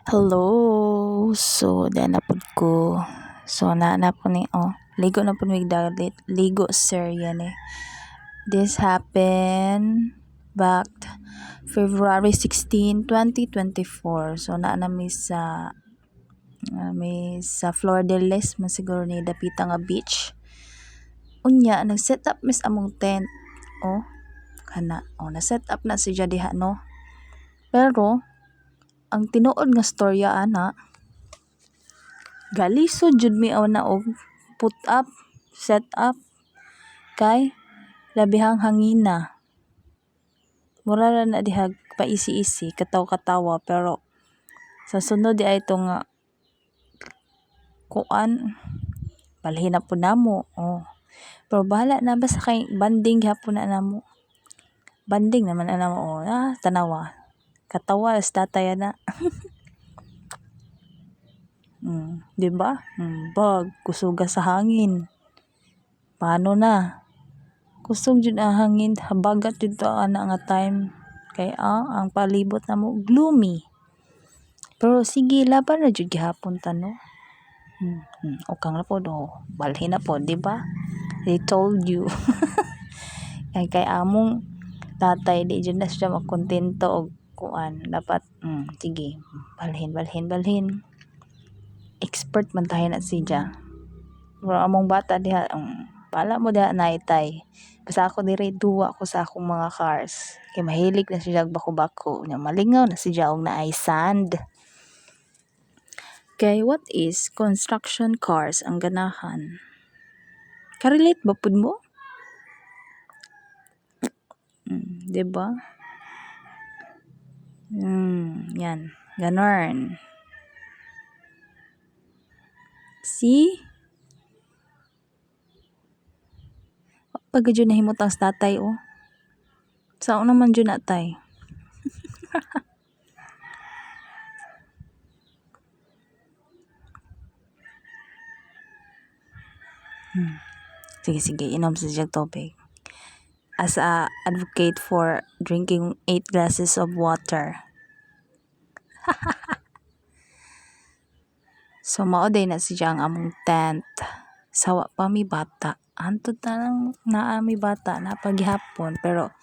Hello. So, na po ko. So, na po ni, ligo na po ni dalit. Ligo, sir, yan eh. This happened back February 16, 2024. So, may sa Flor de Lis, masiguro ni Dapita nga beach. Unya, nag-set up mis among tent. Na-set up na siya diha, no? Pero, ang tinuod nga storya ana, galisod jud mi na og put up, set up kay labihang hangina. Mura ra na diha paisi-isi, katawa-katawa, pero sa sunod di ay nga kuan balhin na po namo. Pero bahala na basta kay banding gyapon na namo. Banding naman na namo. Tanawa. Katawa sa tatay na. Di ba? Bag kusuga sa hangin. Paano na? Kusog jud ang hangin, habagat jud to ana nga time. Kay ang palibot na mo gloomy. Pero sige, laban na jud gihapon ta, no? Ukang na po do. Balhin na po, di ba? They told you. kay among tatay di jud na siya makontento og kuan. Dapat sige, balhin. Expert man tayo na siya. Pero among bata diha, pala mo diha naitay. Basta ako diri duwa ko sa akong mga cars. Kay mahilig na siya bako-bako. Malingaw na siya og naay sand. Kay what is construction cars ang ganahan? Karelate ba pud mo? Diba? Yan. Ganon. See? Pag dyan nahimutang sa tatay, Saan naman dyan natay? Sige, inom sa siyang topic. As a advocate for drinking 8 glasses of water. So, maoday na siya ang among tent. Sawa pa mi bata. Hantod na lang naami bata na paghihapon. Pero,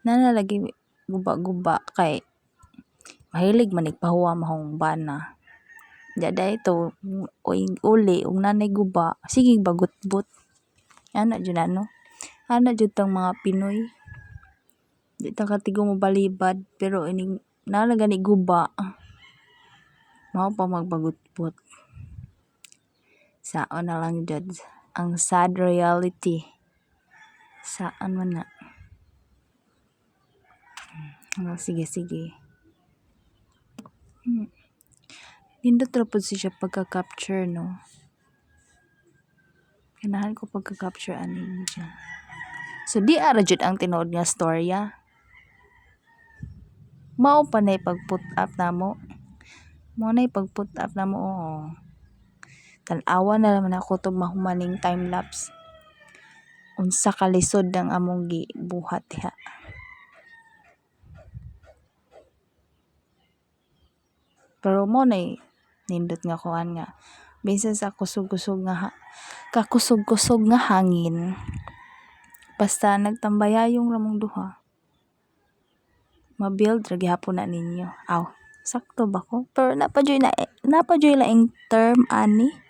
nanalagi guba-guba kay mahilig manigpahuwa mahong bana. Dada ito, uli, nanay guba. Sige, bagut-but. Ana dyan Ana dyan tang mga Pinoy. Di ta katigo mo balibad. Pero, nalaga ni guba. Mao pa magbagut-but. Saan na lang dyan ang sad reality. Saan man na. Sige. Nindot rapod siya pagka-capture, no? Kanahan ko pagka-capture anin dyan. So, di ara jud ang tinuod nga storya. Mao pa na pag-put up na mo. Pag-put up na mo, Tanawa na naman ako itong mahumaning time-lapse. Unsa kalisod ng among gibuhat diha. Pero mo na nindot nga kuan nga. Bisan sa kusog-kusog nga hangin. Basta nagtambayayong ramong duha. Mabuild ra gihapon na ninyo. Sakto ba ko? Pero napajoy laing term ani.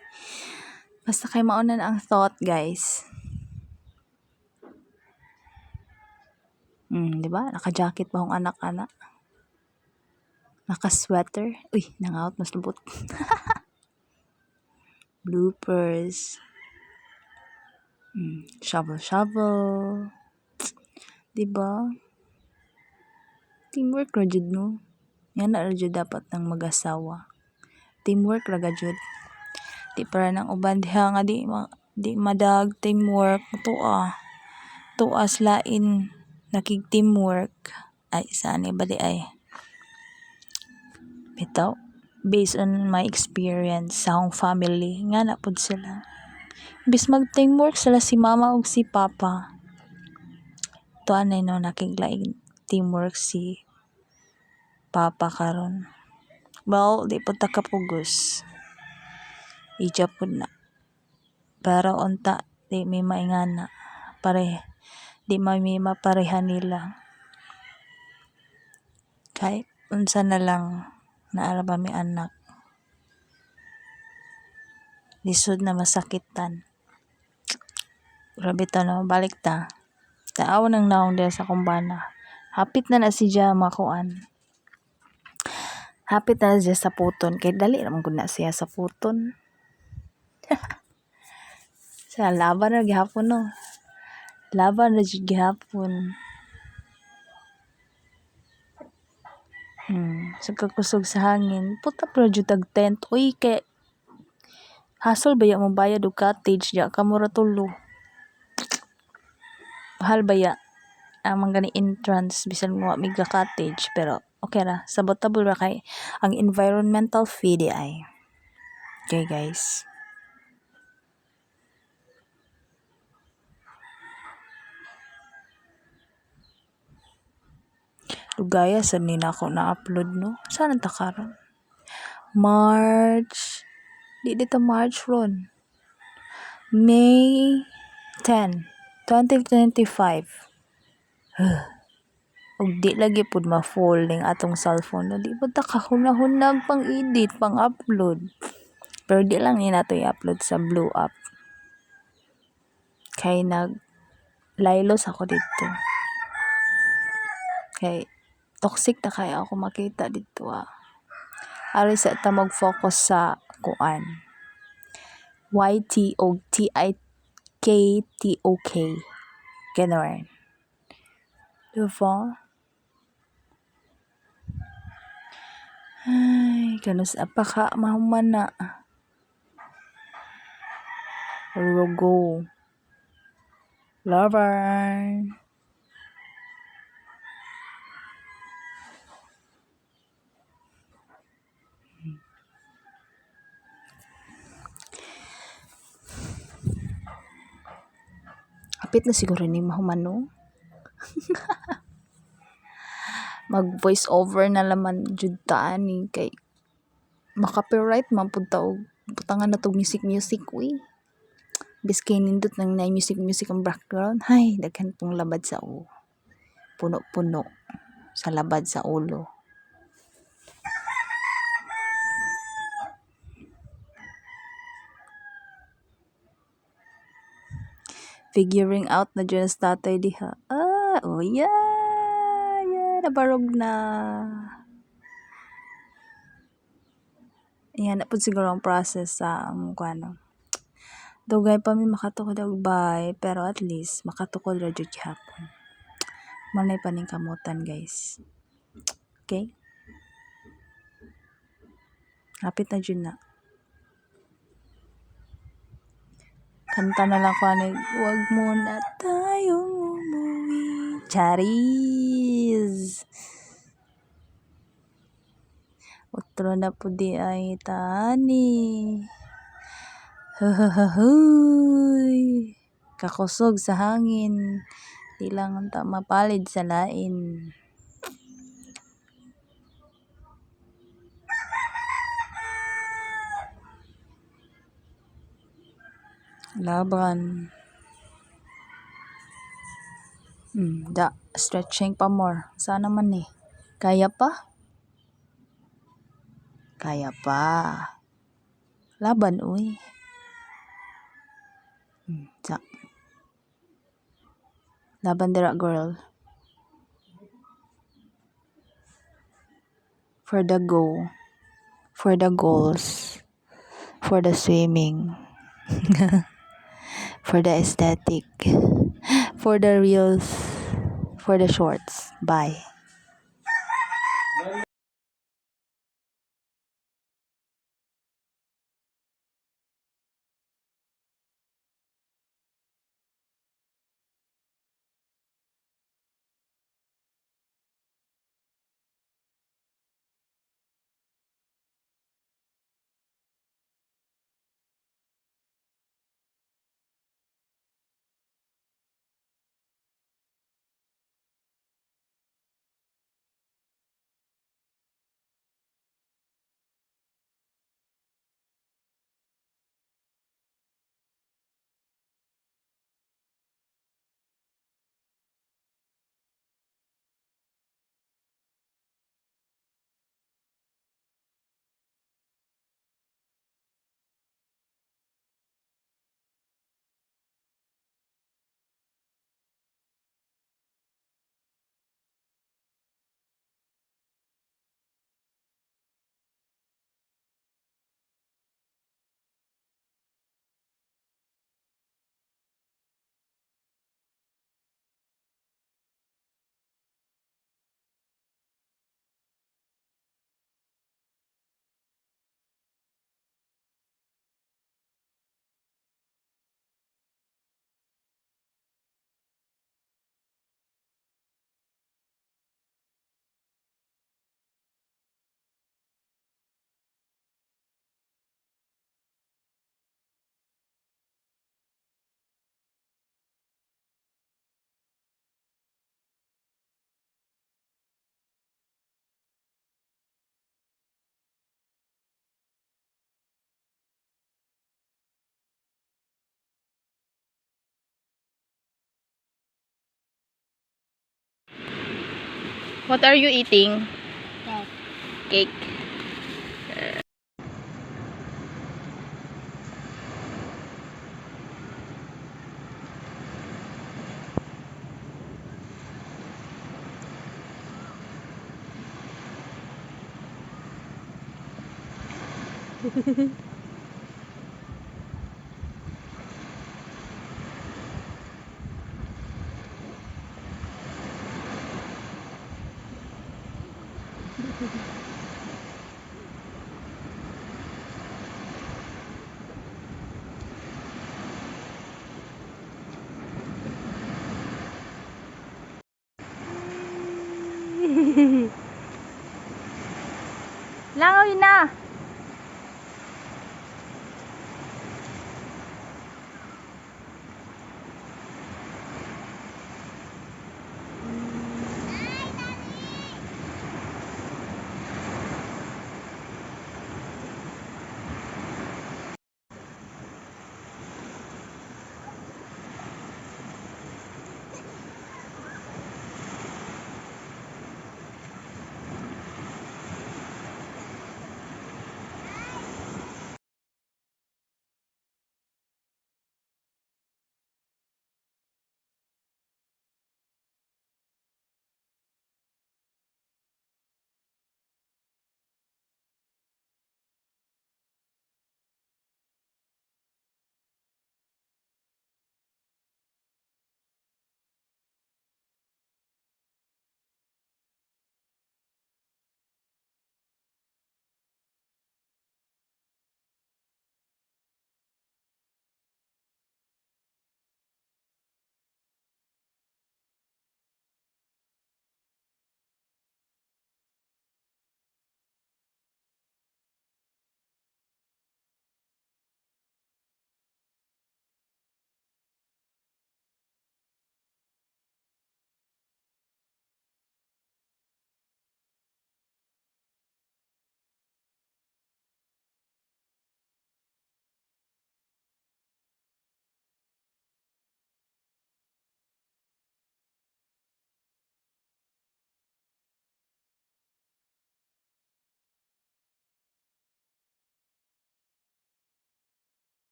Basta kay mauna na ang thought, guys. Diba? Naka-jacket pa akong anak-anak. Naka-sweater. Uy, nangaot mas lubot. Bloopers. Shovel. Diba? Teamwork ra jud, no? Yan na ra jud dapat ng mag-asawa. Teamwork ra jud. Di para nang uban diha nga di madag teamwork. Tuwa slain nakig teamwork. Ay, saan ba di ay? Bitaw, based on my experience sa akong family, nga na pud sila. Bis mag-teamwork sila si mama ug si papa. Tuanay no nakiglaing teamwork si papa karon. Well, di po ta kapugos. Ija po na. Pero unta, di may maingana. Di may maparehan nila. Kahit unsa na lang naara ba mi anak. Lisod na masakitan. Grabe ta no, balik ta. Taaw nang naong din sa kumbana. Hapit na si siya makuan. Hapit na siya sa puton. Kay dali naman ko na siya sa puton. Sa laban na gihapon no. Laban na gihapon. Sa kakusog sa hangin. Puta pero jud tag tent. Uy, kay hasol ba ya mo bayad og cottage ya kamura tulo. Mahal ba ya ang mga entrance bisan mo miga cottage pero okay ra sabotable ra kay ang environmental fee di ay. Okay guys. Lugaya sa nina ako na-upload no. Saan ta karon? March. Di dito March ron. May 10, 2025. Ug di lagi pud ma-full ning atong cellphone no. Di pud ta kahunahunag pang edit, pang upload. Pero di lang ni nato i-upload sa Blue app. Kay laylos ako dito. Kay toxic na kaya ako makita dito Ari sa ta mag-focus sa kuan. YTOTIKTOK. Ganon. Diba? Ay, kanus apaka mahuman na. Rogo. Lover. Hapit na siguro ni mahuman no. Mag voice over na laman jud ta ani kay maka-copyright man pud ta og butangan na tog music uy. Biskay nindot nang na music ang background. Hay, daghan pong labad sa puno-puno sa labad sa ulo. Figuring out na dyan sa tatay diha. Oh yeah, nabarog na. Yan na po siguro ang process sa ano. Dugay pa mi makatukod og bay, pero at least makatukod ra jud hapon. Manay pa ning kamutan, guys. Okay? Hapit na jud na. Kanta na lang ko wag mo na tayong umuwi. Charis! Otro na po di ay tani. Hahahahoy. Kakusog sa hangin. Di lang ta mapalid sa lain. Laban. Stretching pa more. Sana man eh. Kaya pa? Kaya pa. Laban, uy. Laban dira, girl. For the go. For the goals. For the swimming. For the aesthetic. For the reels. For the shorts. Bye. What are you eating? Cake. Cake. Langoy na.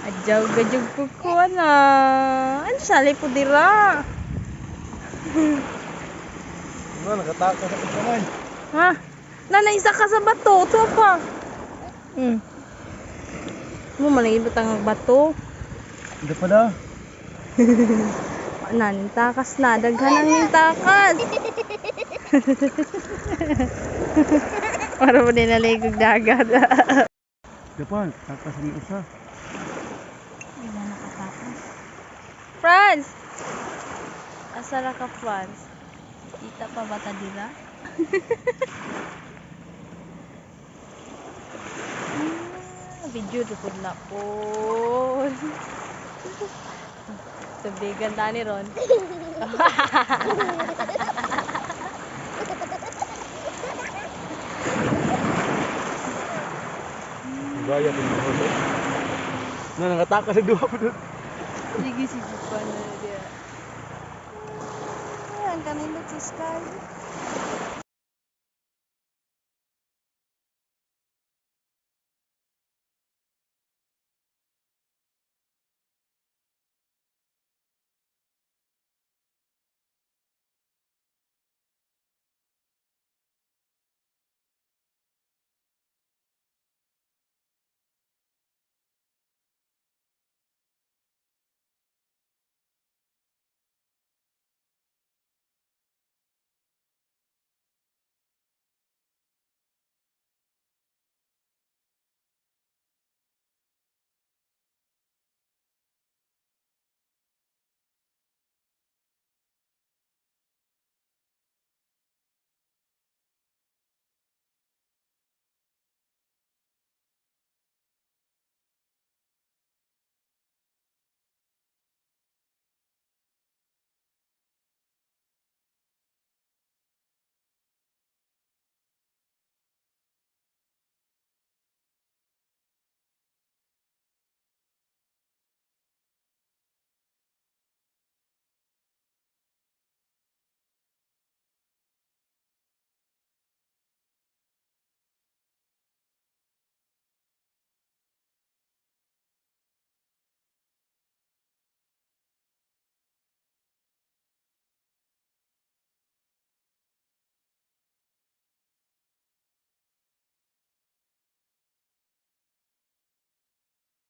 Adyaw gadyog ko na. Ano sali po dira? Ano, nakataka sa kamay. Ha? Nanaisa ka sa bato. Ito pa. Mo malingid ba tang bato? Hindi pa daw. Nanintakas na. Daghan ang nintakas. Para mo din naligog dagat. Dapat, takas ni usa. Hindi na nakatakas. Franz! Asara ka, Franz? Kita pa ba ta dira? Video dupod na po. Tubigan ta ni Ron. Gaya din mo. Na nakatakas sa duha pa doon. Sige, sige pa na dia. Ang kanindot sa sky.